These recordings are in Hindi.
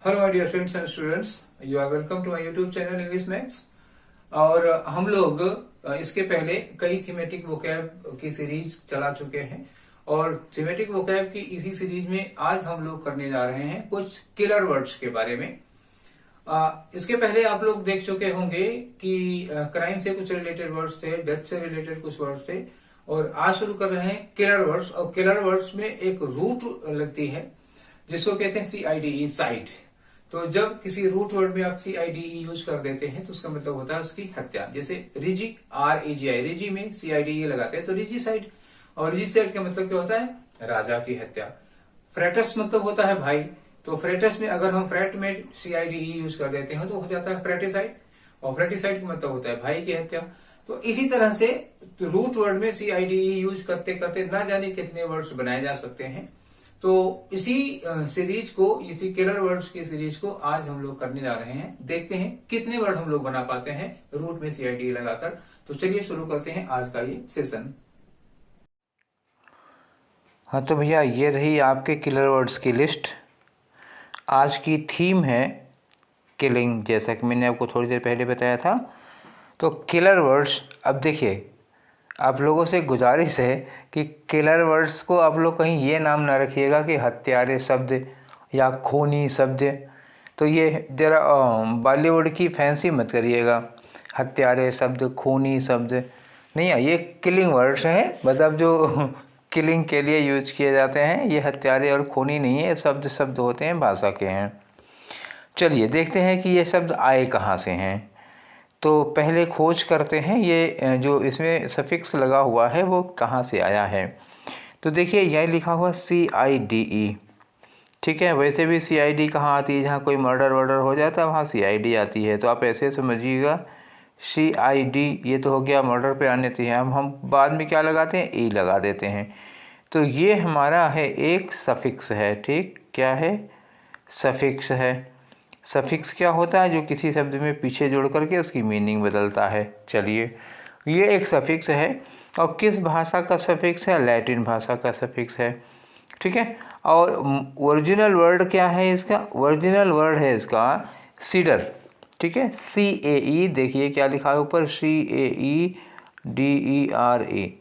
Hello my dear friends and students, you are welcome to my YouTube channel English maths. और हम लोग इसके पहले कई थीमेटिक वोकैब की सीरीज चला चुके हैं और थीमेटिक वोकैब की इसी सीरीज में आज हम लोग करने जा रहे हैं कुछ किलर वर्ड्स के बारे में। इसके पहले आप लोग देख चुके होंगे कि क्राइम से कुछ रिलेटेड वर्ड्स थे, डेथ से रिलेटेड कुछ वर्ड्स थे, और आज शुरू कर रहे हैं किलर वर्ड्स। और किलर वर्ड्स में एक रूट लगती है जिसको कहते हैं CIDE, साइड। तो जब किसी रूट वर्ड में आप CIDE यूज कर देते हैं तो उसका मतलब होता है उसकी हत्या। जैसे रिजी, REGI, रिजी में CIDE लगाते हैं तो रिजीसाइड। और रिजीसाइड का मतलब क्या होता है? राजा की हत्या। फ्रेटस मतलब होता है भाई, तो फ्रेटस में अगर हम फ्रेट में CIDE यूज कर देते हैं तो हो जाता है फ्रेटिसाइड, और फ्रेटिसाइड का मतलब होता है भाई की हत्या। तो इसी तरह से रूट वर्ड में CIDE यूज करते करते ना जाने कितने वर्ड्स बनाए जा सकते हैं। तो इसी सीरीज को, इसी किलर वर्ड्स की सीरीज को आज हम लोग करने जा रहे हैं। देखते हैं कितने वर्ड हम लोग बना पाते हैं रूट में CIDE लगाकर। तो चलिए शुरू करते हैं आज का ये सेशन। हाँ तो भैया ये रही आपके किलर वर्ड्स की लिस्ट। आज की थीम है किलिंग, जैसा कि मैंने आपको थोड़ी देर पहले बताया था। तो किलर वर्ड्स, अब देखिए आप लोगों से गुजारिश है कि किलर वर्ड्स को आप लोग कहीं ये नाम ना रखिएगा कि हत्यारे शब्द या खूनी शब्द। तो ये जरा बॉलीवुड की फैंसी मत करिएगा, हत्यारे शब्द, खूनी शब्द नहीं है। ये किलिंग वर्ड्स हैं, मतलब जो किलिंग के लिए यूज किए जाते हैं। ये हत्यारे और खूनी नहीं है, शब्द शब्द होते हैं, भाषा के हैं। चलिए देखते हैं कि ये शब्द आए कहाँ से हैं। तो पहले खोज करते हैं ये जो इसमें सफिक्स लगा हुआ है वो कहाँ से आया है। तो देखिए यह लिखा हुआ CIDE, ठीक है। वैसे भी CID कहाँ आती है? जहाँ कोई मर्डर वर्डर हो जाता है वहाँ CID आती है। तो आप ऐसे समझिएगा CID, ये तो हो गया मर्डर पे आने थे। हम बाद में क्या लगाते हैं? E लगा देते हैं। तो ये हमारा है एक सफिक्स है, ठीक। क्या है? सफिक्स है। सफिक्स क्या होता है? जो किसी शब्द में पीछे जोड़ करके उसकी मीनिंग बदलता है। चलिए ये एक सफिक्स है। और किस भाषा का सफिक्स है? लैटिन भाषा का सफिक्स है, ठीक है। और ओरिजिनल वर्ड क्या है इसका? ओरिजिनल वर्ड है इसका सीडर, ठीक है। CAE, देखिए क्या लिखा है ऊपर, CAEDERA,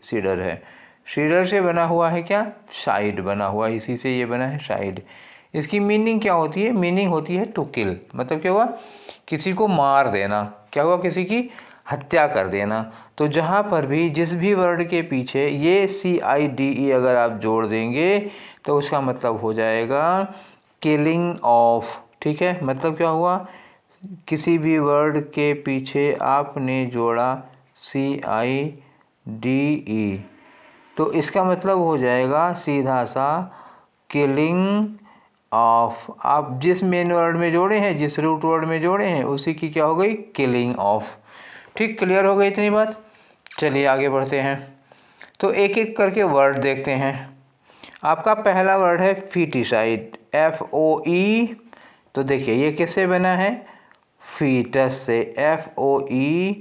सीडर है। सीडर से बना हुआ है क्या? साइड बना हुआ, इसी से ये बना है साइड। इसकी मीनिंग क्या होती है? मीनिंग होती है टू किल। मतलब क्या हुआ? किसी को मार देना। क्या हुआ? किसी की हत्या कर देना। तो जहाँ पर भी जिस भी वर्ड के पीछे ये CIDE अगर आप जोड़ देंगे तो उसका मतलब हो जाएगा किलिंग ऑफ, ठीक है। मतलब क्या हुआ? किसी भी वर्ड के पीछे आपने जोड़ा CIDE तो इसका मतलब हो जाएगा सीधा सा किलिंग ऑफ। आप जिस मेन वर्ड में जोड़े हैं, जिस रूट वर्ड में जोड़े हैं, उसी की क्या हो गई? Killing of. ठीक, क्लियर हो गई इतनी बात। चलिए आगे बढ़ते हैं। तो एक एक करके वर्ड देखते हैं। आपका पहला वर्ड है फीटिसाइड, FOE। तो देखिए ये किससे बना है? फीटस से, FOETUS,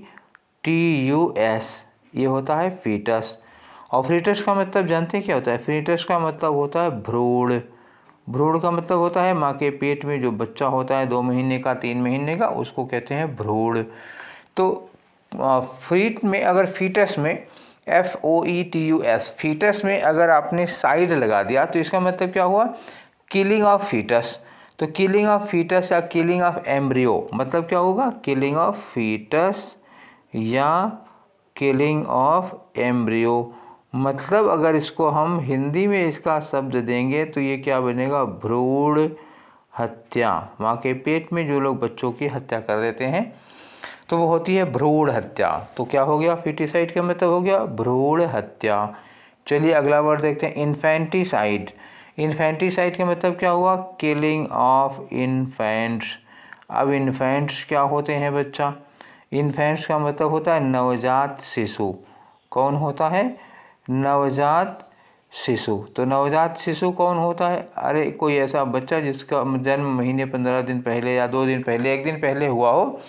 ये होता है फीटस। और फीटस का मतलब जानते हैं क्या होता है? फीटस का मतलब होता है भ्रूण। भ्रूण का मतलब होता है माँ के पेट में जो बच्चा होता है 2 महीने का, 3 महीने का, उसको कहते हैं भ्रूण। तो फीट में, अगर फीटस में FOETUS, फीटस में अगर आपने साइड लगा दिया तो इसका मतलब क्या हुआ? Killing of foetus. तो किलिंग ऑफ फीटस या किलिंग ऑफ एम्ब्रियो मतलब क्या होगा? किलिंग ऑफ फीटस या किलिंग ऑफ एम्ब्रियो। मतलब अगर इसको हम हिंदी में इसका शब्द देंगे तो ये क्या बनेगा? भ्रूण हत्या। माँ के पेट में जो लोग बच्चों की हत्या कर देते हैं तो वो होती है भ्रूण हत्या। तो क्या हो गया? फीटिसाइड का मतलब हो गया भ्रूण हत्या। चलिए अगला वर्ड देखते हैं, इन्फेंटिसाइड। इन्फेंटिसाइड का मतलब क्या हुआ? Killing of infants. अब इन्फेंट्स क्या होते हैं बच्चा? इन्फेंट्स का मतलब होता है नवजात शिशु। कौन होता है? नवजात शिशु। तो नवजात शिशु कौन होता है? अरे कोई ऐसा बच्चा जिसका जन्म महीने 15 दिन पहले या 2 दिन पहले, 1 दिन पहले हुआ हो,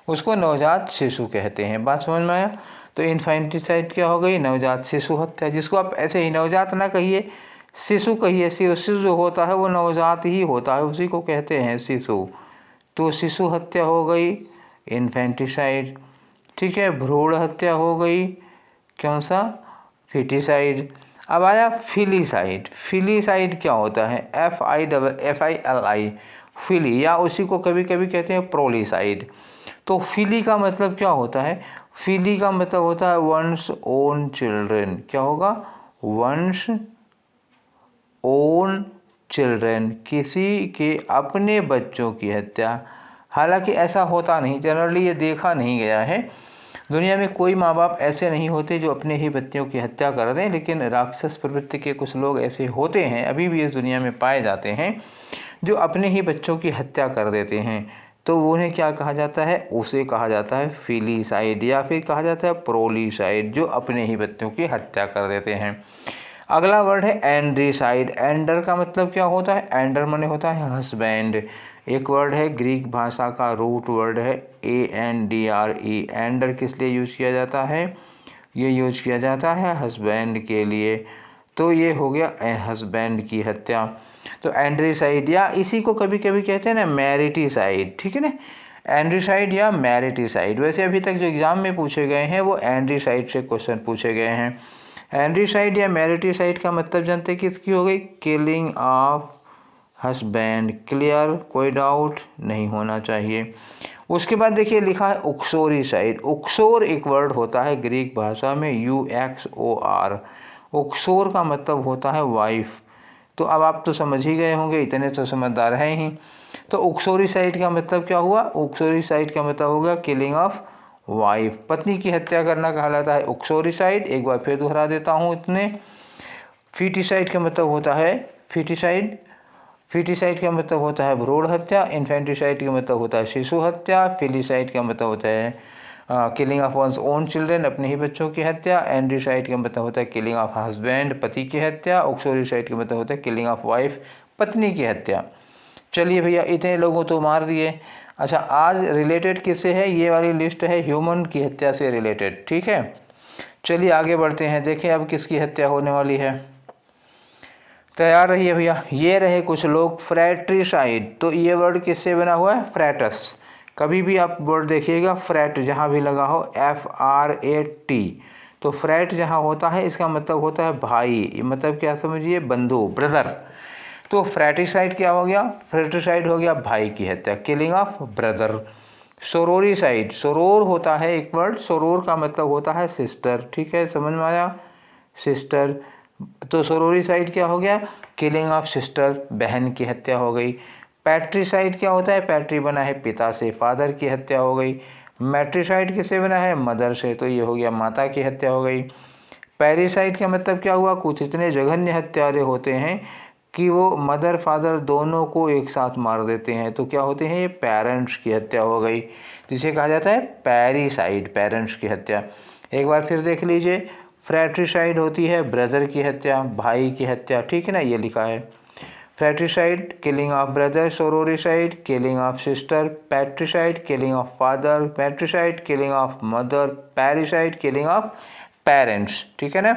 उसको नवजात शिशु कहते हैं। बात समझ में आया? तो इन्फेंटिसाइड क्या हो गई? नवजात शिशु हत्या। जिसको आप ऐसे ही नवजात ना कहिए, शिशु कहिए, शिशु जो होता है वो नवजात ही होता है, उसी को कहते हैं शिशु। तो शिशु हत्या हो गई इन्फेंटिसाइड, ठीक है। भ्रूण हत्या हो गई कौन सा, फिटिसाइड। अब आया फिलीसाइड। फिलीसाइड क्या होता है, FILI, फिली, या उसी को कभी कभी कहते हैं प्रोलीसाइड। तो फिली का मतलब क्या होता है, फिली का मतलब होता है वंस ओन चिल्ड्रन। क्या होगा, वंस ओन चिल्ड्रन, किसी के अपने बच्चों की हत्या। हालांकि ऐसा होता नहीं, जनरली ये देखा नहीं गया है। दुनिया में कोई माँ बाप ऐसे नहीं होते जो अपने ही बच्चों की हत्या कर दें, लेकिन राक्षस प्रवृत्ति के कुछ लोग ऐसे होते हैं, अभी भी इस दुनिया में पाए जाते हैं, जो अपने ही बच्चों की हत्या कर देते हैं। तो उन्हें क्या कहा जाता है, उसे कहा जाता है फिलीसाइड, या फिर कहा जाता है प्रोलीसाइड, जो अपने ही बच्चों की हत्या कर देते हैं। अगला वर्ड है एंड्रीसाइड। एंडर का मतलब क्या होता है, एंडर माने होता है हस्बैंड। एक वर्ड है, ग्रीक भाषा का रूट वर्ड है ANDRE। एंडर किस लिए यूज किया जाता है, ये यूज किया जाता है हस्बैंड के लिए। तो ये हो गया हस्बैंड की हत्या। तो एंड्रीसाइड, या इसी को कभी कभी कहते हैं ना मैरिटीसाइड, ठीक है ना, एंड्रीसाइड या मैरिटीसाइड। वैसे अभी तक जो एग्जाम में पूछे गए हैं वो एंड्रीसाइड से क्वेश्चन पूछे गए हैं। एंड्रीसाइड या मैरिटीसाइड का मतलब जानते हैं किसकी हो गई, किलिंग ऑफ हस्बैंड। क्लियर, कोई डाउट नहीं होना चाहिए। उसके बाद देखिए लिखा है उक्सोरीसाइड। उक्सोर एक वर्ड होता है ग्रीक भाषा में UXOR। उक्सोर का मतलब होता है वाइफ। तो अब आप तो समझ ही गए होंगे, इतने तो समझदार हैं ही। तो उक्सोरीसाइड का मतलब क्या हुआ, उक्सोरीसाइड का मतलब होगा किलिंग ऑफ वाइफ, पत्नी की हत्या करना कहलाता है उक्सोरीसाइड। एक बार फिर दोहरा देता हूँ इतने। फिटिसाइड का मतलब होता है फिटिसाइड, फिटिसाइड का मतलब होता है भ्रूण हत्या। इन्फेंटिसाइड का मतलब होता है शिशु हत्या। फिलीसाइड का मतलब होता है killing of one's own children, अपने ही बच्चों की हत्या। एंड्रीसाइड का मतलब होता है किलिंग ऑफ हस्बैंड, पति की हत्या। उक्सोरीसाइड का मतलब होता है किलिंग ऑफ वाइफ, पत्नी की हत्या। चलिए भैया, इतने लोगों तो मार दिए। अच्छा, आज रिलेटेड किससे है, ये वाली लिस्ट है ह्यूमन की हत्या से रिलेटेड, ठीक है। चलिए आगे बढ़ते हैं, देखें अब किसकी हत्या होने वाली है। तैयार रहिए भैया। ये रहे कुछ लोग, फ्रैट्रिसाइड। तो ये वर्ड किससे बना हुआ है, फ्रैटस। कभी भी आप वर्ड देखिएगा फ्रैट जहाँ भी लगा हो FRAT, तो फ्रैट जहाँ होता है इसका मतलब होता है भाई, मतलब क्या समझिए, बंधु, ब्रदर। तो फ्रैटिसाइड क्या हो गया, फ्रैटिसाइड हो गया भाई की हत्या, किलिंग ऑफ ब्रदर। सोरोरीसाइड, सोरोर होता है एक वर्ड, सोरोर का मतलब होता है सिस्टर, ठीक है, समझ में आया, सिस्टर। तो सोरोरीसाइड क्या हो गया, किलिंग ऑफ सिस्टर, बहन की हत्या हो गई। पैट्रीसाइड क्या होता है, पैट्री बना है पिता से, फादर की हत्या हो गई। मैट्रीसाइड किससे बना है, मदर से, तो ये हो गया माता की हत्या हो गई। पैरिसाइड का मतलब क्या हुआ, कुछ इतने जघन्य हत्यारे होते हैं कि वो मदर फादर दोनों को एक साथ मार देते हैं, तो क्या होते हैं, ये पेरेंट्स की हत्या हो गई, जिसे कहा जाता है पैरिसाइड, पेरेंट्स की हत्या। एक बार फिर देख लीजिए, फ्रैट्रिसाइड होती है ब्रदर की हत्या, भाई की हत्या, ठीक है ना, ये लिखा है fratricide killing of brother, sororicide killing of sister, patricide killing of father, patricide killing of mother, parricide killing of parents, ठीक है ना।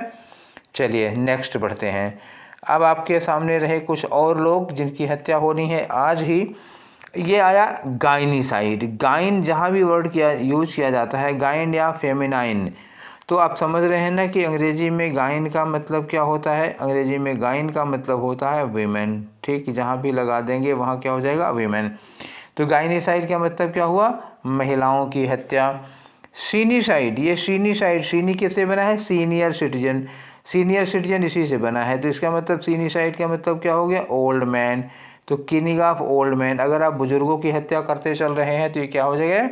चलिए नेक्स्ट बढ़ते हैं। अब आपके सामने रहे कुछ और लोग जिनकी हत्या होनी है आज ही। ये आया गाइनीसाइड। गाइन जहाँ भी वर्ड किया यूज किया जाता है, गाइन या फेमिनाइन, तो आप समझ रहे हैं ना कि अंग्रेजी में गाइन का मतलब क्या होता है, अंग्रेजी में गाइन का मतलब होता है वीमेन, ठीक, जहाँ भी लगा देंगे वहाँ क्या हो जाएगा, वीमेन। तो गाइनीसाइड का मतलब क्या हुआ, महिलाओं की हत्या। सीनीसाइड, ये सीनीसाइड, सीनी किससे बना है, सीनियर सिटीजन, सीनियर सिटीजन इसी से बना है, तो इसका मतलब सीनीसाइड का मतलब क्या हो गया, ओल्ड मैन। तो किलिंग ऑफ ओल्ड मैन, अगर आप बुजुर्गों की हत्या करते चल रहे हैं तो ये क्या हो जाएगा,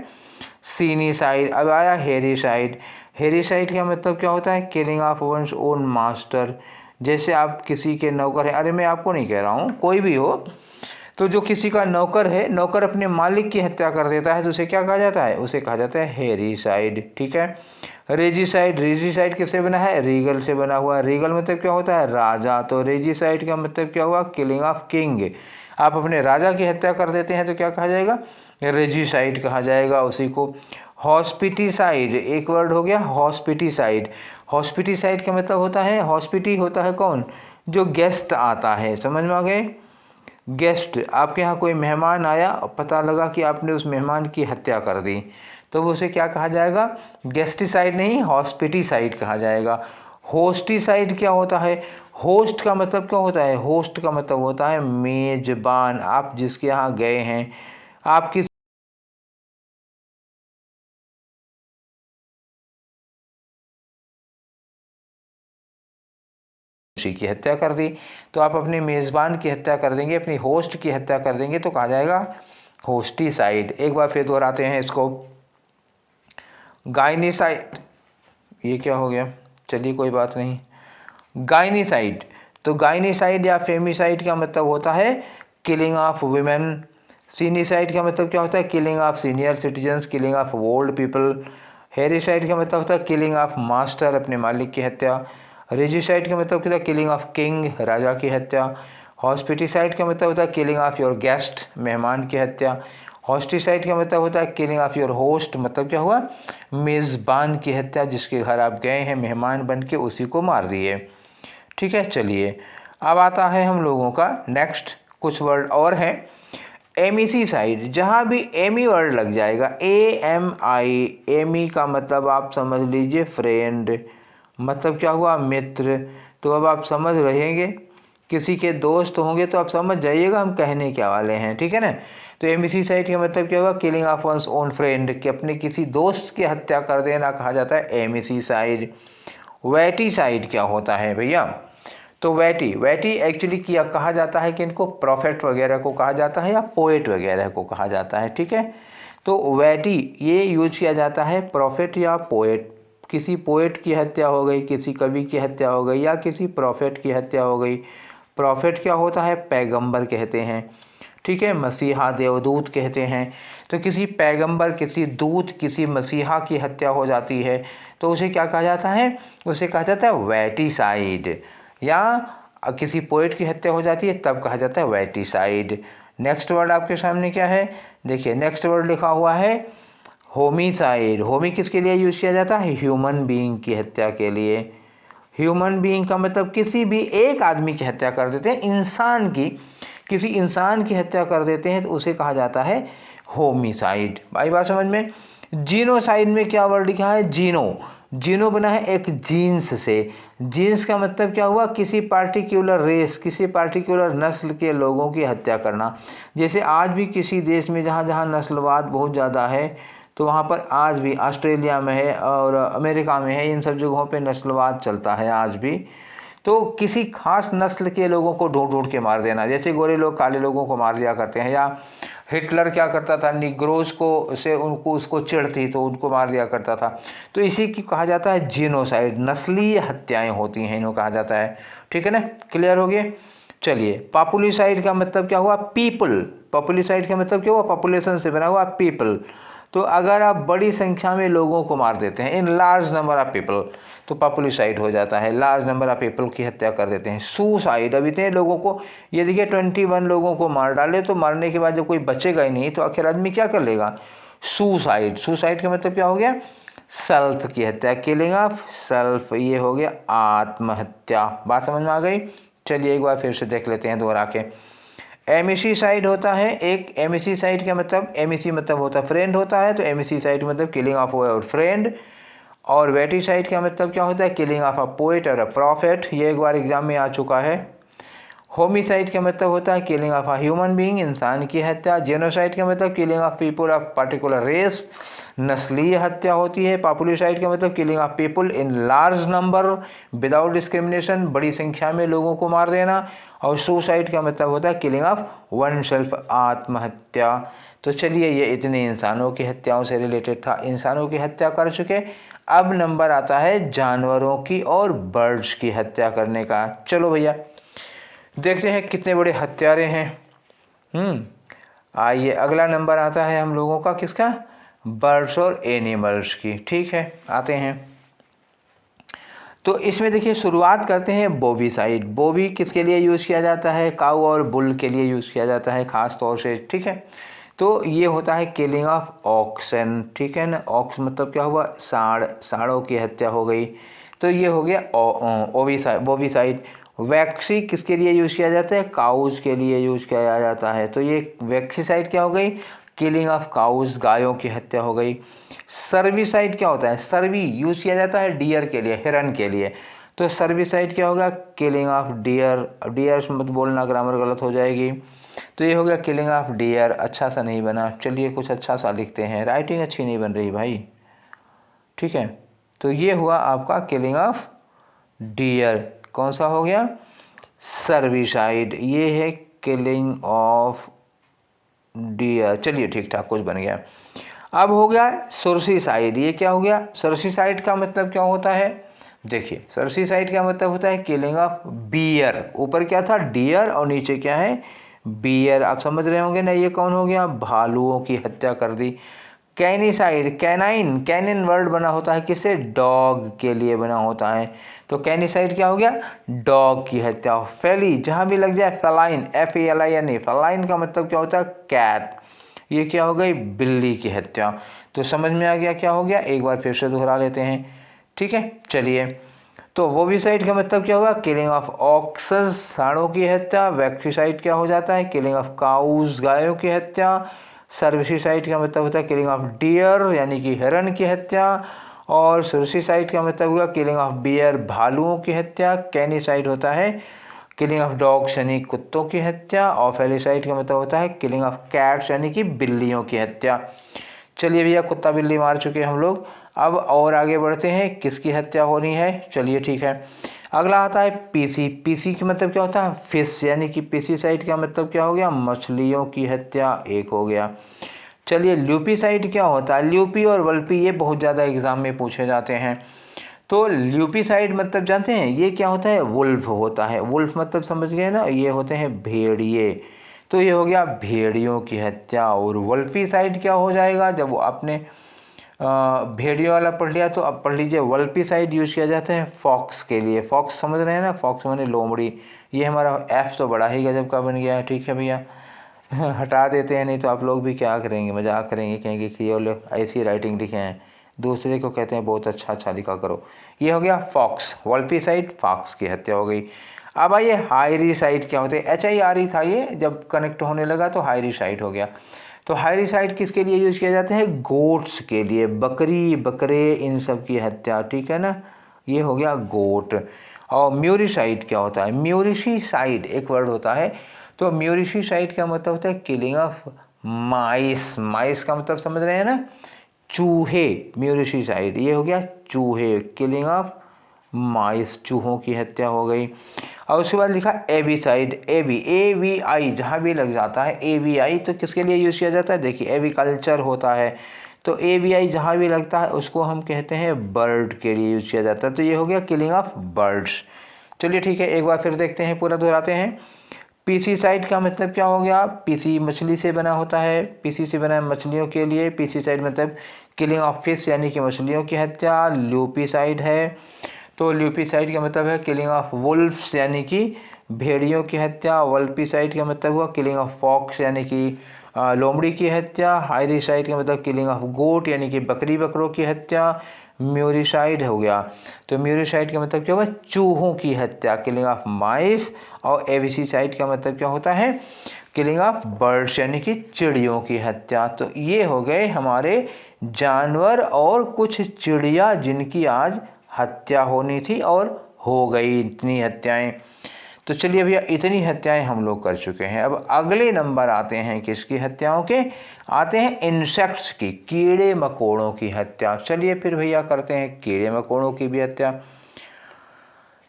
सीनीसाइड। अब आया हेरीसाइड। हेरीसाइड का मतलब क्या होता है, killing of one's own master. जैसे आप किसी के नौकर हैं, अरे मैं आपको नहीं कह रहा हूँ, कोई भी हो, तो जो किसी का नौकर है, नौकर अपने मालिक की हत्या कर देता है तो उसे क्या कहा जाता है, उसे कहा जाता है हेरीसाइड, ठीक है। रेजिसाइड, रेजिसाइड किससे बना है, रीगल से बना हुआ। रीगल मतलब क्या होता है, राजा, तो रेजिसाइड का मतलब क्या हुआ, किलिंग ऑफ किंग। आप अपने राजा की हत्या कर देते हैं तो क्या कहा जाएगा, रेजिसाइड कहा जाएगा उसी को। हॉस्पिटिसाइड, एक वर्ड हो गया हॉस्पिटिसाइड। हॉस्पिटिसाइड का मतलब होता है, हॉस्पिटी होता है कौन, जो गेस्ट आता है, समझ में आ गए। गेस्ट, आपके यहाँ कोई मेहमान आया, पता लगा कि आपने उस मेहमान की हत्या कर दी, तो उसे क्या कहा जाएगा, गेस्टिसाइड नहीं, हॉस्पिटिसाइड कहा जाएगा। होस्टिसाइड क्या होता है, होस्ट का मतलब क्या होता है, होस्ट का मतलब होता है मेजबान। आप जिसके यहाँ गए हैं, आप किस उसी की हत्या कर दी, तो आप अपने मेज़बान की हत्या कर देंगे, अपनी होस्ट की हत्या कर देंगे, तो कहा जाएगा होस्टिसाइड। एक बार फिर दोहराते हैं इसको। गायनिसाइड, ये क्या हो गया, चलिए कोई बात नहीं। गायनिसाइड, तो गायनिसाइड या फेमिसाइड का मतलब होता है किलिंग ऑफ वुमेन। सीनिसाइड का मतलब क्या होता है, killing of senior citizens, killing of old people. Hericide का मतलब होता है किलिंग ऑफ मास्टर, अपने मालिक की हत्या। रेजिसाइड का मतलब होता है किलिंग ऑफ किंग, राजा की हत्या। हॉस्पिटिसाइड का मतलब होता है किलिंग ऑफ योर गेस्ट, मेहमान की हत्या। हॉस्टिसाइड का मतलब होता है किलिंग ऑफ योर होस्ट, मतलब क्या हुआ, मेज़बान की हत्या, जिसके घर आप गए हैं मेहमान बन के, उसी को मार दिए। ठीक है, चलिए अब आता है हम लोगों का नेक्स्ट, कुछ वर्ड और हैं। एमिसीसाइड, जहाँ भी एमी वर्ड लग जाएगा, AMI, एमी का मतलब आप समझ लीजिए फ्रेंड, मतलब क्या हुआ, मित्र। तो अब आप समझ रहेंगे, किसी के दोस्त होंगे तो आप समझ जाइएगा हम कहने क्या वाले हैं, ठीक है ना। तो एमिसीसाइड का मतलब क्या हुआ, killing of one's own friend, कि अपने किसी दोस्त की हत्या कर देना कहा जाता है एमिसीसाइड। वैटिसाइड क्या होता है भैया, तो वैटी एक्चुअली किया कहा जाता है कि इनको प्रॉफेट वगैरह को कहा जाता है या पोएट वगैरह को कहा जाता है, ठीक है। तो वैटी ये यूज किया जाता है प्रॉफेट या पोएट, किसी पोएट की हत्या हो गई, किसी कवि की हत्या हो गई, या किसी प्रॉफेट की हत्या हो गई। प्रॉफेट क्या होता है, पैगंबर कहते हैं, ठीक है, मसीहा देवदूत कहते हैं। तो किसी पैगंबर, किसी दूत, किसी मसीहा की हत्या हो जाती है तो उसे क्या कहा जाता है, उसे कहा जाता है वैटिसाइड। या किसी पोएट की हत्या हो जाती है तब कहा जाता है वैटिसाइड। नेक्स्ट वर्ड आपके सामने क्या है, देखिए नेक्स्ट वर्ड लिखा हुआ है होमिसाइड। होमी किसके लिए यूज किया जाता है, ह्यूमन बीइंग की हत्या के लिए। ह्यूमन बीइंग का मतलब किसी भी एक आदमी की हत्या कर देते हैं, इंसान की, किसी इंसान की हत्या कर देते हैं तो उसे कहा जाता है होमिसाइड। भाई बात समझ में। जीनोसाइड में क्या वर्ड लिखा है, जीनो बना है एक जीन्स से। जीन्स का मतलब क्या हुआ, किसी पार्टिकुलर रेस, किसी पार्टिकुलर नस्ल के लोगों की हत्या करना। जैसे आज भी किसी देश में जहाँ जहाँ नस्लवाद बहुत ज़्यादा है, तो वहाँ पर आज भी ऑस्ट्रेलिया में है और अमेरिका में है, इन सब जगहों पे नस्लवाद चलता है आज भी। तो किसी खास नस्ल के लोगों को ढूंढ ढूंढ के मार देना, जैसे गोरे लोग काले लोगों को मार दिया करते हैं, या हिटलर क्या करता था, निग्रोज को से उनको उसको चिढ़ थी तो उनको मार दिया करता था। तो इसी की कहा जाता है जीनोसाइड, नस्लीय हत्याएं होती हैं, इन्हों कहा जाता है, ठीक है ना, क्लियर हो गया। चलिए पॉपुलिसाइड का मतलब क्या हुआ, पीपल। पॉपुलिसाइड का मतलब क्या हुआ, पॉपुलेशन से बना हुआ पीपल। तो अगर आप बड़ी संख्या में लोगों को मार देते हैं, इन लार्ज नंबर ऑफ पीपल, तो पॉपुलिसाइड हो जाता है, लार्ज नंबर ऑफ पीपल की हत्या कर देते हैं। सुसाइड, अब इतने लोगों को, ये देखिए 21 लोगों को मार डाले तो मरने के बाद जब कोई बचेगा ही नहीं तो आखिर आदमी क्या कर लेगा, सुसाइड। सुसाइड का मतलब क्या हो गया, सेल्फ की हत्या, किलिंग ऑफ सेल्फ, ये हो गया आत्महत्या। बात समझ में आ गई। चलिए एक बार फिर से देख लेते हैं दोहरा के। एमिसीसाइड होता है एक, एमिसीसाइड का मतलब, एमिसी मतलब होता है फ्रेंड होता है, तो एमिसीसाइड मतलब किलिंग ऑफ और फ्रेंड। और वेटिसाइड का मतलब क्या होता है, किलिंग ऑफ अ पोएट और अ प्रॉफेट, ये एक बार एग्जाम में आ चुका है। होमिसाइड का मतलब होता है killing of a human being, इंसान की हत्या। जेनोसाइड का मतलब killing of people of particular race, नस्लीय हत्या होती है। पॉपुलिसाइड का मतलब killing of people in large number without discrimination, बड़ी संख्या में लोगों को मार देना। और सुसाइड का मतलब होता है किलिंग ऑफ वन सेल्फ, आत्महत्या। तो चलिए ये इतने इंसानों की हत्याओं से रिलेटेड था, इंसानों की हत्या कर चुके। अब नंबर आता है जानवरों की और बर्ड्स की हत्या करने का। चलो भैया देखते हैं कितने बड़े हत्यारे हैं। आइए अगला नंबर आता है हम लोगों का किसका, बर्ड्स और एनिमल्स की, ठीक है आते हैं। तो इसमें देखिए शुरुआत करते हैं बोवीसाइड। बोवी किसके लिए यूज़ किया जाता है, काऊ और बुल के लिए यूज़ किया जाता है खास तौर से, ठीक है। तो ये होता है किलिंग ऑफ ऑक्सन, ठीक है ना। ऑक्स मतलब क्या हुआ, साढ़, साढ़ों की हत्या हो गई, तो ये हो गया बोवीसाइड। वैक्सी किसके लिए यूज़ किया जाता है? काउज के लिए यूज़ किया जाता है। तो ये वैक्सीसाइड क्या हो गई? किलिंग ऑफ काउज, गायों की हत्या हो गई। सर्विसाइड क्या होता है? सर्वी यूज़ किया जाता है डियर के लिए, हिरन के लिए। तो सर्विसाइड क्या होगा? Killing of dear. डियर मत बोलना, ग्रामर गलत हो जाएगी। तो ये हो गया किलिंग ऑफ डियर। अच्छा सा नहीं बना, चलिए कुछ अच्छा सा लिखते हैं, राइटिंग अच्छी नहीं बन रही भाई, ठीक है। तो ये हुआ आपका किलिंग ऑफ डियर। कौन सा हो गया? सर्विसाइड। ये है किलिंग ऑफ डियर। चलिए ठीक ठाक कुछ बन गया। अब हो गया सर्सिसाइड। ये क्या हो गया? सर्सिसाइड का मतलब क्या होता है? देखिए, सर्सिसाइड का मतलब होता है किलिंग ऑफ बियर। ऊपर क्या था? डियर, और नीचे क्या है? बियर। आप समझ रहे होंगे ना, ये कौन हो गया? भालुओं की हत्या कर दी। कैनिसाइड, कैनाइन, कैनिन वर्ड बना होता है किससे? डॉग के लिए बना होता है। तो कैनिसाइड क्या हो गया? डॉग की हत्या। फेली, जहां भी लग जाए, फेलाइन, FALIN, फेलाइन का मतलब क्या होता है? कैट। ये क्या हो गई? बिल्ली की हत्या। तो समझ में आ गया क्या हो गया? एक बार फिर से दोहरा लेते हैं, ठीक है। चलिए, तो वोविसाइड का मतलब क्या हुआ? किलिंग ऑफ ऑक्सेस, सांडों की हत्या। वैक्सीसाइड क्या हो जाता है? किलिंग ऑफ काउज, गायों की हत्या। सर्विसाइड का मतलब होता है किलिंग ऑफ डियर, यानी कि हिरन की हत्या। और सर्सिसाइड का मतलब हुआ किलिंग ऑफ बियर, भालुओं की हत्या। कैनिसाइड होता है किलिंग ऑफ डॉग्स, यानी कुत्तों की हत्या। और फेलिसाइड का मतलब होता है किलिंग ऑफ कैट्स, यानी कि बिल्लियों की हत्या। चलिए भैया, कुत्ता बिल्ली मार चुके हम लोग। अब और आगे बढ़ते हैं, किसकी हत्या होनी है? चलिए ठीक है। अगला आता है पीसी। पीसी का मतलब क्या होता है? फिश, यानी कि पेस्टिसाइड का मतलब क्या हो गया? मछलियों की हत्या, एक हो गया। चलिए, ल्यूपीसाइड क्या होता है? ल्यूपी और वल्पी ये बहुत ज़्यादा एग्जाम में पूछे जाते हैं। तो ल्यूपीसाइड मतलब जानते हैं ये क्या होता है? वुल्फ होता है। वुल्फ मतलब समझ गए ना, ये होते हैं भेड़िए। तो ये हो गया भेड़ियों की हत्या। और वल्पीसाइड क्या हो जाएगा? जब वो आपने भेड़ियों वाला पढ़ लिया, तो अब पढ़ लीजिए वल्पीसाइड यूज़ किया जाता है फॉक्स के लिए। फॉक्स समझ रहे हैं ना? फॉक्स माने लोमड़ी। ये हमारा एफ तो बड़ा ही गजब का बन गया है, ठीक है भैया। हटा देते हैं, नहीं तो आप लोग भी क्या करेंगे, मजाक करेंगे, कहेंगे कि ये लोग ऐसी राइटिंग लिखे हैं, दूसरे को कहते हैं बहुत अच्छा अच्छा लिखा करो। ये हो गया फॉक्स, वल्पीसाइड, फॉक्स की हत्या हो गई। अब आइए हायरीसाइड क्या होते हैं? HIRE था ये, जब कनेक्ट होने लगा तो हायरीसाइड हो गया। तो हायरीसाइड किसके लिए यूज किया जाता है? गोट्स के लिए, बकरी, बकरे, इन सब की हत्या, ठीक है ना। ये हो गया गोट। और म्यूरिसाइड क्या होता है? म्यूरिशीसाइड एक वर्ड होता है। तो म्यूरिशीसाइड का मतलब होता है किलिंग ऑफ माइस। माइस का मतलब समझ रहे हैं ना? चूहे। म्यूरिशीसाइड ये हो गया चूहे, किलिंग ऑफ माइस, चूहों की हत्या हो गई। और उसके बाद लिखा एविसाइड। AVI जहाँ भी लग जाता है AVI, तो किसके लिए यूज़ किया जाता है? देखिए, एविकल्चर होता है, तो AVI जहाँ भी लगता है उसको हम कहते हैं बर्ड के लिए यूज़ किया जाता है। तो ये हो गया किलिंग ऑफ बर्ड्स। चलिए ठीक है, एक बार फिर देखते हैं, पूरा दोहराते हैं। पीसीसाइड का मतलब क्या हो गया? पीसी मछली से बना होता है, पीसी से बना है मछलियों के लिए। पीसीसाइड मतलब किलिंग ऑफ फिश, यानी कि मछलियों की हत्या। ल्यूपीसाइड है, तो ल्यूपीसाइड का मतलब है किलिंग ऑफ वुल्फ्स, यानी कि भेड़ियों की हत्या। वल्पीसाइड का मतलब हुआ किलिंग ऑफ फॉक्स, यानी कि लोमड़ी की हत्या। हायरीसाइड का मतलब किलिंग ऑफ गोट, यानी कि बकरी बकरों की हत्या। म्यूरिसाइड हो गया, तो म्यूरिसाइड का मतलब क्या हुआ? चूहों की हत्या, किलिंग ऑफ माइस। और एविसीसाइड का मतलब क्या होता है? किलिंग ऑफ बर्ड्स, यानी कि चिड़ियों की हत्या। तो ये हो गए हमारे जानवर और कुछ चिड़िया जिनकी आज हत्या होनी थी और हो गई इतनी हत्याएं। तो चलिए भैया, इतनी हत्याएं हम लोग कर चुके हैं। अब अगले नंबर आते हैं किसकी हत्याओं के? आते हैं इंसेक्ट्स की, कीड़े मकोड़ों की हत्या। चलिए फिर भैया करते हैं कीड़े मकोड़ों की भी हत्या।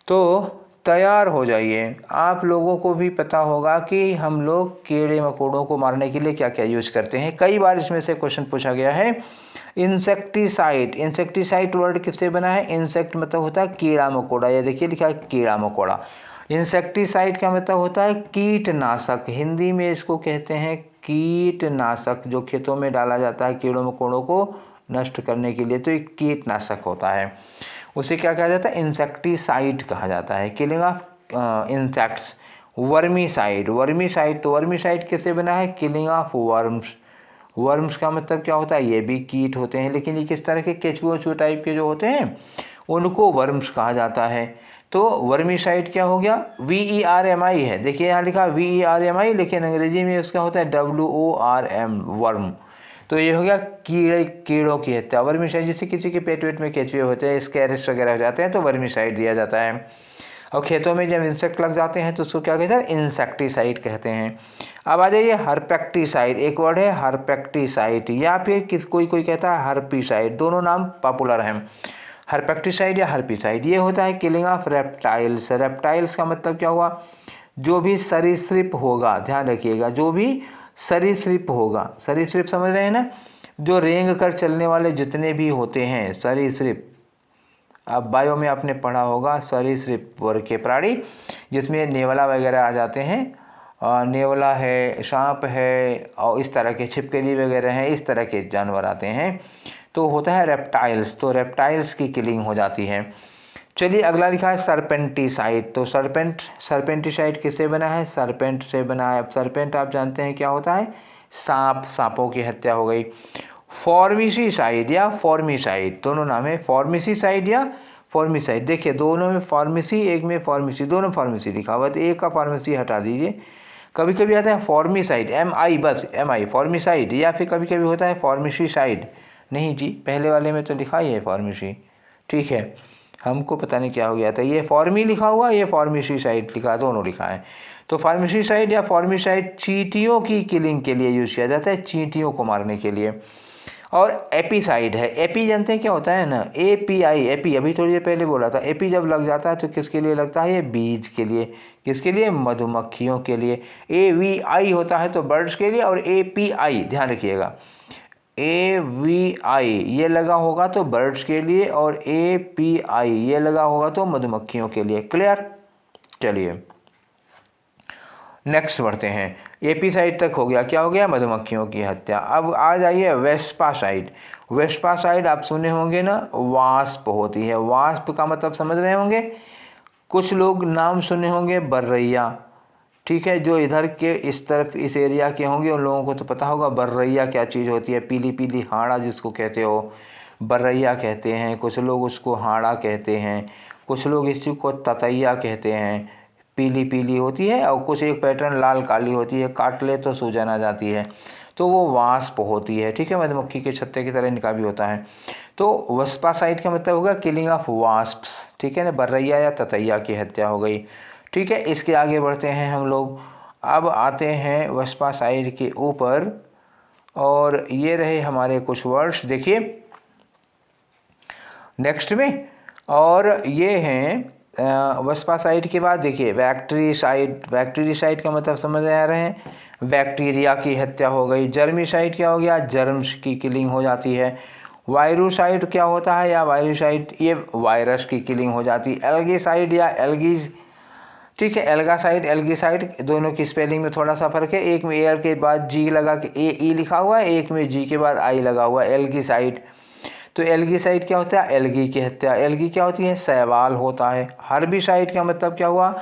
तो तैयार हो जाइए, आप लोगों को भी पता होगा कि हम लोग कीड़े मकोड़ों को मारने के लिए क्या क्या यूज करते हैं। कई बार इसमें से क्वेश्चन पूछा गया है। इंसेक्टिसाइड, इंसेक्टिसाइड वर्ड किससे बना है? इंसेक्ट मतलब होता है कीड़ा मकोड़ा, ये देखिए लिखा है कीड़ा मकोड़ा। इंसेक्टिसाइड का मतलब होता है कीटनाशक, हिंदी में इसको कहते हैं कीटनाशक, जो खेतों में डाला जाता है कीड़ों मकोड़ों को नष्ट करने के लिए, तो एक कीटनाशक होता है, उसे क्या कहा जाता है? इंसेक्टिसाइड कहा जाता है, किलिंग ऑफ इंसेक्ट्स। वर्मीसाइड, वर्मीसाइड, तो वर्मीसाइड किससे बना है? Killing of worms. वर्म्स का मतलब क्या होता है? ये भी कीट होते हैं, लेकिन ये किस तरह के केचुए टाइप के जो होते हैं उनको वर्म्स कहा जाता है। तो वर्मीसाइड क्या हो गया, VERMI है, देखिए यहाँ लिखा VERMI, लेकिन अंग्रेजी में उसका होता है WORM, वर्म। तो ये हो गया कीड़ों की हत्या। वर्मीसाइड, जैसे किसी के पेट वेट में केंचुए होते हैं, स्कैरिस वगैरह हो जाते हैं, तो वर्मीसाइड दिया जाता है। और खेतों में जब इंसेक्ट लग जाते हैं तो उसको क्या कहते हैं, इंसेक्टिसाइड कहते हैं। अब आ जाइए हर्पेक्टिसाइड, एक वर्ड है हर्पेक्टिसाइड, या फिर कोई कहता है हर्पीसाइड, दोनों नाम पॉपुलर हैं। हर्पेक्टिसाइड या हर्पीसाइड, ये होता है किलिंग ऑफ रेप्टाइल्स। रेप्टाइल्स का मतलब क्या हुआ, जो भी सरीसृप होगा, ध्यान रखिएगा, जो भी सरीसृप होगा, सरीसृप समझ रहे हैं ना, जो रेंग कर चलने वाले जितने भी होते हैं सरीसृप। अब बायो में आपने पढ़ा होगा सरीसृप वर्ग के प्राणी, जिसमें नेवला वगैरह आ जाते हैं, नेवला है, सांप है, और इस तरह के छिपकली वगैरह हैं, इस तरह के जानवर आते हैं, तो होता है रेप्टाइल्स। तो रेप्टाइल्स की किलिंग हो जाती है। चलिए अगला लिखा है सर्पेंटिसाइड। तो सर्पेंटिसाइड किससे बना है, सर्पेंट से बना है। अब सर्पेंट आप जानते हैं क्या होता है, सांप, सांपों की हत्या हो गई। फॉर्मिसीसाइड या फॉर्मिसाइड, दोनों नाम है, फॉर्मिसीसाइड या फॉर्मिसाइड। देखिए दोनों में फार्मेसी, एक में फार्मेसी, दोनों फार्मेसी लिखा हुआ है, तो एक का फार्मेसी हटा दीजिए। कभी कभी आता है फॉर्मिसाइड, MI, बस MI, फॉर्मिसाइड, या फिर कभी कभी होता है फॉर्मिसीसाइड। नहीं जी, पहले वाले में तो लिखा ही है फार्मेसी, ठीक है, हमको पता नहीं क्या हो गया था, ये फॉर्मी लिखा हुआ, ये फॉर्मिसीसाइड लिखा, दोनों लिखा है। तो फार्मेसीसाइड या फॉर्मिसाइड चींटियों की किलिंग के लिए यूज किया जाता है, चींटियों को मारने के लिए। और एपीसाइड है, एपी जानते हैं क्या होता है ना, API, एपी अभी थोड़ी देर पहले बोला था। एपी जब लग जाता है तो किसके लिए लगता है, ये बीज के लिए, किसके लिए, मधुमक्खियों के लिए। AVI होता है तो बर्ड्स के लिए, और API ध्यान रखिएगा, AVI ये लगा होगा तो बर्ड्स के लिए, और API ये लगा होगा तो मधुमक्खियों के लिए। क्लियर, चलिए नेक्स्ट बढ़ते हैं। एपीसाइड तक हो गया, क्या हो गया, मधुमक्खियों की हत्या। अब आ जाइए वेस्पासाइड। वेस्पासाइड आप सुने होंगे ना, वास्प होती है। वास्प का मतलब समझ रहे होंगे, कुछ लोग नाम सुने होंगे बर्रैया, ठीक है, जो इधर के इस तरफ इस एरिया के होंगे उन लोगों को तो पता होगा बर्रैया क्या चीज़ होती है। पीली पीली हाड़ा जिसको कहते हो, बर्रैया कहते हैं, कुछ लोग उसको हाड़ा कहते हैं, कुछ लोग इस चीज़ को ततैया कहते हैं, पीली पीली होती है, और कुछ एक पैटर्न लाल काली होती है, काट ले तो सूजन आ जाती है, तो वो वास्प होती है, ठीक है, मधुमक्खी के छत्ते की तरह इनका भी होता है। तो वेस्पासाइड का मतलब होगा किलिंग ऑफ वास्प्स, ठीक है ना, बर्रैया या ततैया की हत्या हो गई, ठीक है। इसके आगे बढ़ते हैं हम लोग, अब आते हैं वेस्पासाइड के ऊपर, और ये रहे हमारे कुछ वर्ड्स, देखिए नेक्स्ट में, और ये हैं वेस्पासाइड के बाद देखिए बैक्टीरिसाइड। बैक्टीरिसाइड का मतलब समझ आ रहे हैं, बैक्टीरिया की हत्या हो गई। जर्मिसाइड क्या हो गया, जर्म्स की किलिंग हो जाती है। वायरुसाइड क्या होता है, या वायरुसाइड, ये वायरस की किलिंग हो जाती है। एल्गीसाइड या एल्गीज, ठीक है, एल्गासाइड एल्गीसाइड, दोनों की स्पेलिंग में थोड़ा सा फर्क है, एक में एयर के बाद जी लगा के AE लिखा हुआ है, एक में जी के बाद I लगा हुआ है, एल्गीसाइड। तो एल्गीसाइड क्या होता है, एल्गी की हत्या। एल्गी क्या होती है, शैवाल होता है। हर्बिसाइड का मतलब क्या हुआ,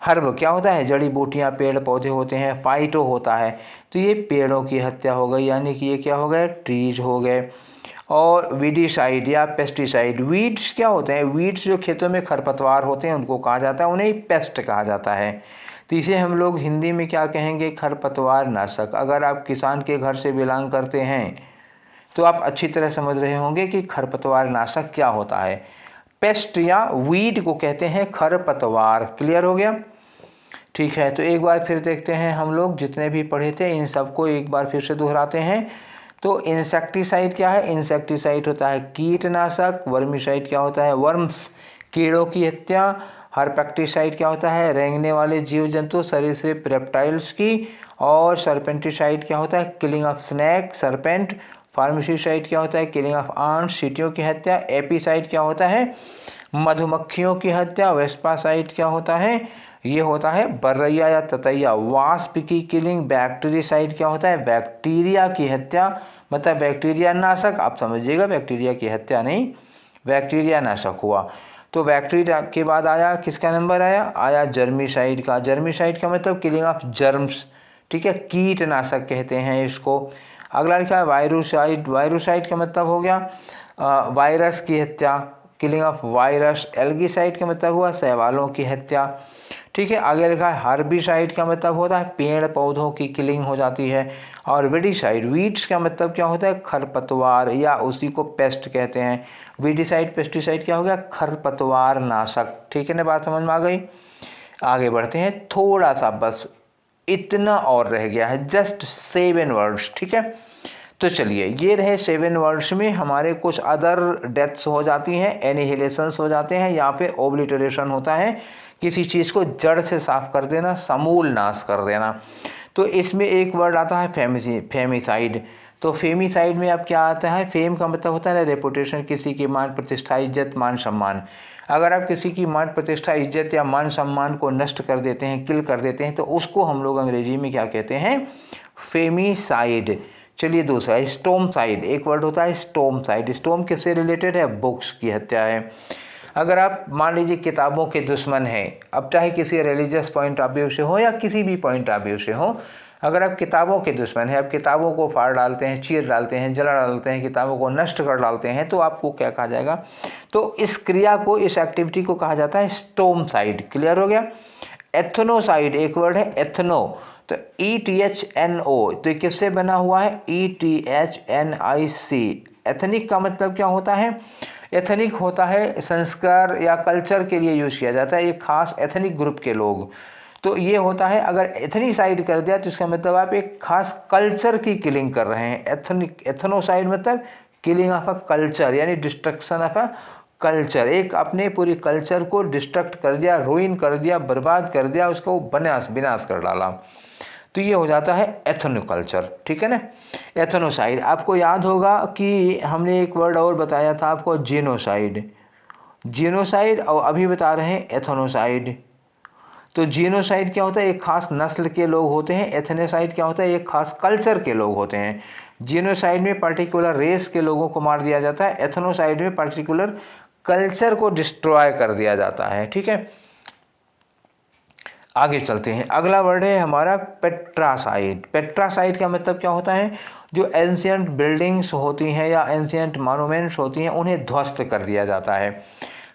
हर्ब क्या होता है, जड़ी बूटियां, पेड़ पौधे होते हैं। फाइटो होता है, तो ये पेड़ों की हत्या हो गई, यानी कि ये क्या हो गए, ट्रीज हो गए। और वीडिसाइड या पेस्टिसाइड, वीड्स क्या होते हैं, वीड्स जो खेतों में खरपतवार होते हैं उनको कहा जाता है, उन्हें पेस्ट कहा जाता है। तो इसे हम लोग हिंदी में क्या कहेंगे, खरपतवार नाशक। अगर आप किसान के घर से बिलोंग करते हैं तो आप अच्छी तरह समझ रहे होंगे कि खरपतवार नाशक क्या होता है। पेस्ट या वीड को कहते हैं खरपतवार। क्लियर हो गया, ठीक है। तो एक बार फिर देखते हैं, हम लोग जितने भी पढ़े थे इन सबको एक बार फिर से दोहराते हैं। तो इंसेक्टिसाइड क्या है, इंसेक्टिसाइड होता है कीटनाशक। वर्मीसाइड क्या होता है, वर्म्स, कीड़ों की हत्या। हर्पेक्टिसाइड क्या होता है, रेंगने वाले जीव जंतु, सरीसृप, रेप्टाइल्स की। और सर्पेंटिसाइड क्या होता है, किलिंग ऑफ स्नैक, सर्पेंट। फार्मेसीसाइड क्या होता है, किलिंग ऑफ आंट्स, चींटियों की हत्या। एपीसाइड क्या होता है, मधुमक्खियों की हत्या। वेस्पासाइड क्या होता है, ये होता है बर्रैया या ततैया, वास्प की किलिंग। बैक्टीरियासाइड क्या होता है, बैक्टीरिया की हत्या, मतलब बैक्टीरिया नाशक। आप समझिएगा, बैक्टीरिया की हत्या नहीं, बैक्टीरिया नाशक हुआ। तो बैक्टीरिया के बाद आया किसका नंबर आया जर्मिसाइड का। जर्मिसाइड का मतलब किलिंग ऑफ जर्म्स, ठीक है, कीटनाशक कहते हैं इसको। अगला लिखा है वायरुसाइड। वायरुसाइड का मतलब हो गया वायरस की हत्या, किलिंग ऑफ वायरस। एल्गीसाइड का मतलब हुआ शैवालों की हत्या। ठीक है, आगे लिखा है हर्बिसाइड का मतलब होता है पेड़ पौधों की किलिंग हो जाती है। और वीडिसाइड, वीड्स का मतलब क्या होता है खरपतवार, या उसी को पेस्ट कहते हैं। वीडिसाइड पेस्टिसाइड क्या हो गया खरपतवार नाशक। ठीक है ना, बात समझ में आ गई। आगे बढ़ते हैं, थोड़ा सा बस इतना और रह गया है, जस्ट 7 वर्ड्स। ठीक है, तो चलिए ये रहे 7 वर्ड्स में हमारे कुछ अदर डेथ्स हो जाती हैं, एनिहिलेशंस हो जाते हैं, या फिर ओब्लिटरेशन होता है, किसी चीज़ को जड़ से साफ कर देना, समूल नाश कर देना। तो इसमें एक वर्ड आता है फेमिसाइड। तो फेमिसाइड में अब क्या आता है, फेम का मतलब होता है ना रेपुटेशन, किसी की मान प्रतिष्ठा इज्जत मान सम्मान। अगर आप किसी की मान प्रतिष्ठा इज्जत या मान सम्मान को नष्ट कर देते हैं, किल कर देते हैं, तो उसको हम लोग अंग्रेजी में क्या कहते हैं फेमिसाइड। चलिए दूसरा स्टोमसाइड, एक वर्ड होता है स्टोमसाइड। स्टोम किससे रिलेटेड है, बुक्स की हत्या है। अगर आप मान लीजिए किताबों के दुश्मन हैं, अब चाहे किसी रिलीजियस पॉइंट ऑफ व्यू से हो या किसी भी पॉइंट ऑफ व्यू से हो, अगर आप किताबों के दुश्मन हैं, आप किताबों को फाड़ डालते हैं, चीर डालते हैं, जला डालते हैं, किताबों को नष्ट कर डालते हैं, तो आपको क्या कहा जाएगा, तो इस क्रिया को, इस एक्टिविटी को कहा जाता है स्टोमसाइड। क्लियर हो गया। एथनोसाइड एक वर्ड है एथनो, तो ETHNO, तो किससे बना हुआ है ETHNIC। एथनिक का मतलब क्या होता है, एथनिक होता है संस्कार या कल्चर के लिए यूज किया जाता है, एक खास एथनिक ग्रुप के लोग। तो ये होता है, अगर एथनिसाइड कर दिया तो इसका मतलब आप एक खास कल्चर की किलिंग कर रहे हैं। एथनिक, एथनोसाइड मतलब किलिंग ऑफ अ कल्चर, यानी डिस्ट्रक्शन ऑफ अ कल्चर, एक अपने पूरी कल्चर को डिस्ट्रक्ट कर दिया, रूइन कर दिया, बर्बाद कर दिया, उसको विनाश कर डाला। तो ये हो जाता है एथनो कल्चर। ठीक है ना, एथनोसाइड। आपको याद होगा कि हमने एक वर्ड और बताया था आपको, जीनोसाइड। जीनोसाइड और अभी बता रहे हैं एथनोसाइड। तो जीनोसाइड क्या होता है, एक खास नस्ल के लोग होते हैं। एथनोसाइड क्या होता है, एक खास कल्चर के लोग होते हैं। जीनोसाइड में पर्टिकुलर रेस के लोगों को मार दिया जाता है, एथनोसाइड में पर्टिकुलर कल्चर को डिस्ट्रॉय कर दिया जाता है। ठीक है, आगे चलते हैं। अगला वर्ड है हमारा पेट्रासाइड। पेट्रासाइड का मतलब क्या होता है, जो एंशियंट बिल्डिंग्स होती हैं या एंशियंट मॉन्यूमेंट्स होती हैं उन्हें ध्वस्त कर दिया जाता है।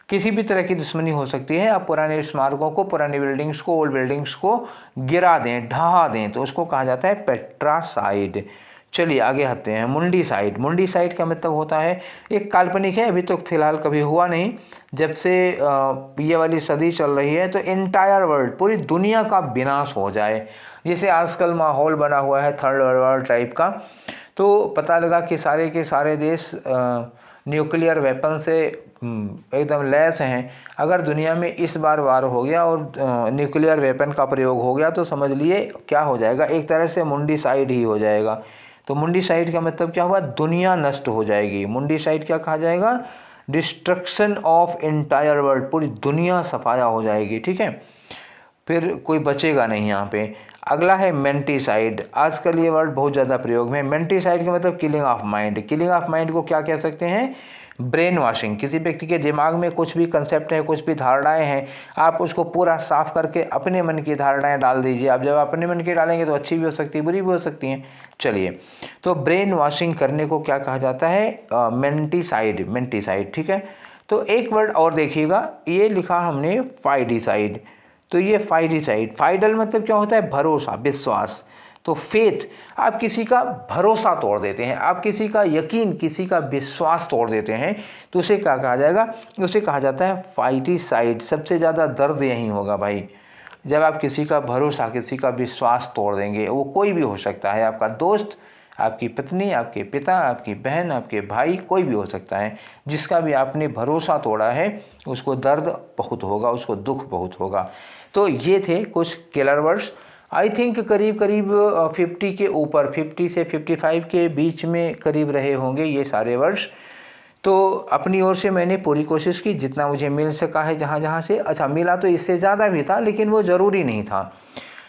किसी भी तरह की दुश्मनी हो सकती है, आप पुराने स्मारकों को, पुरानी बिल्डिंग्स को, ओल्ड बिल्डिंग्स को गिरा दें, ढहा दें, तो उसको कहा जाता है पेट्रासाइड। चलिए आगे आते हैं, मुंडी साइड। मुंडी साइड का मतलब होता है, एक काल्पनिक है, अभी तो फिलहाल कभी हुआ नहीं, जब से ये वाली सदी चल रही है, तो एंटायर वर्ल्ड, पूरी दुनिया का विनाश हो जाए। जैसे आजकल माहौल बना हुआ है थर्ड वर्ल्ड टाइप का, तो पता लगा कि सारे के सारे देश न्यूक्लियर वेपन से एकदम लैस हैं। अगर दुनिया में इस बार वार हो गया और न्यूक्लियर वेपन का प्रयोग हो गया, तो समझ लिए क्या हो जाएगा, एक तरह से मुंडी साइड ही हो जाएगा। तो मुंडी साइड का मतलब क्या हुआ, दुनिया नष्ट हो जाएगी। मुंडी साइड क्या कहा जाएगा, डिस्ट्रक्शन ऑफ एंटायर वर्ल्ड, पूरी दुनिया सफाया हो जाएगी। ठीक है, फिर कोई बचेगा नहीं यहाँ पे। अगला है मेंटीसाइड। आजकल ये वर्ड बहुत ज़्यादा प्रयोग में। मेंटीसाइड का मतलब killing of mind. Killing of mind को क्या कह सकते हैं, ब्रेन वॉशिंग। किसी व्यक्ति के दिमाग में कुछ भी कंसेप्ट है, कुछ भी धारणाएं हैं, आप उसको पूरा साफ करके अपने मन की धारणाएं डाल दीजिए। अब जब अपने मन की डालेंगे तो अच्छी भी हो सकती है, बुरी भी हो सकती हैं। चलिए, तो ब्रेन वॉशिंग करने को क्या कहा जाता है, मेंटीसाइड। मेंटीसाइड, ठीक है। तो एक वर्ड और देखिएगा, ये लिखा हमने फाइडिसाइड। तो ये फाइडिसाइड, फाइडल मतलब क्या होता है, भरोसा, विश्वास। तो फेथ, आप किसी का भरोसा तोड़ देते हैं, आप किसी का यकीन, किसी का विश्वास तोड़ देते हैं, तो उसे क्या कहा जाएगा, उसे कहा जाता है फाइटिसाइड। सबसे ज़्यादा दर्द यहीं होगा भाई, जब आप किसी का भरोसा, किसी का विश्वास तोड़ देंगे। वो कोई भी हो सकता है, आपका दोस्त, आपकी पत्नी, आपके पिता, आपकी बहन, आपके भाई, कोई भी हो सकता है। जिसका भी आपने भरोसा तोड़ा है उसको दर्द बहुत होगा, उसको दुख बहुत होगा। तो ये थे कुछ किलर वर्ड्स। आई थिंक करीब करीब 50 के ऊपर, 50 से 55 के बीच में करीब रहे होंगे ये सारे वर्ड्स। तो अपनी ओर से मैंने पूरी कोशिश की, जितना मुझे मिल सका है जहाँ जहाँ से। अच्छा, मिला तो इससे ज़्यादा भी था, लेकिन वो ज़रूरी नहीं था।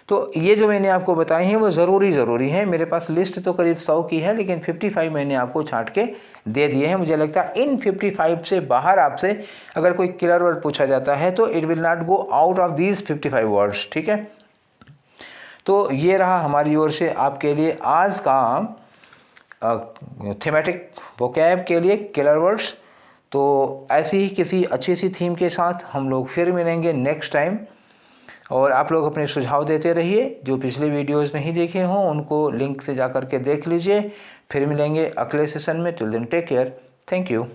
तो ये जो मैंने आपको बताए हैं वो ज़रूरी हैं। मेरे पास लिस्ट तो करीब 100 की है, लेकिन 55 मैंने आपको छांट के दे दिए हैं। मुझे लगता है इन 55 से बाहर आपसे अगर कोई किलर वर्ड पूछा जाता है तो it will not go out of these 55 words, ठीक है। तो ये रहा हमारी ओर से आपके लिए आज का थीमेटिक वोकैब के लिए किलर वर्ड्स। तो ऐसी ही किसी अच्छी सी थीम के साथ हम लोग फिर मिलेंगे नेक्स्ट टाइम। और आप लोग अपने सुझाव देते रहिए, जो पिछले वीडियोस नहीं देखे हों उनको लिंक से जा कर के देख लीजिए। फिर मिलेंगे अगले सेशन में। Till then take care, thank you.